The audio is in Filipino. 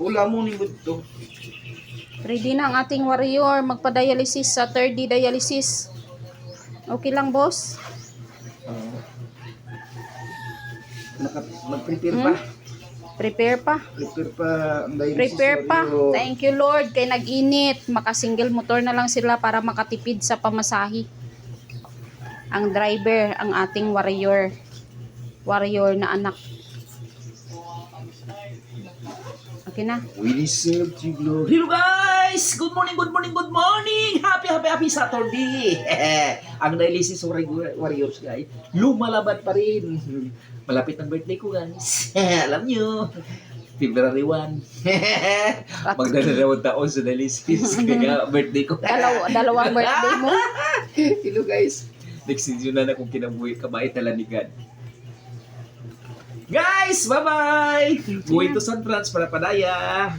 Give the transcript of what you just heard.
Hula mo ni Budto. Ready na ang ating warrior magpa-dialysis sa 3rd dialysis. Okay lang, boss? Mag-prepare pa. Prepare pa. Prepare pa ang dialysis. Prepare pa. Warrior. Thank you, Lord. Kay nag-init. Maka-single motor na lang sila para makatipid sa pamasahe. Ang driver, ang ating warrior. Warrior na anak. Okay na. We deserve to glory. Hello guys! Good morning, good morning, good morning! Happy Saturday! Ang dialysis warriors guys, lumalaban pa rin. Malapit ang birthday ko guys. Alam nyo, February 1. Magdadalawang taon sa dialysis. Kaya birthday ko. Dalawang birthday mo. Hello guys. Next season na kung kinabuhi kabait na lanigan. Guys, bye-bye! Going to San Francisco para padaya.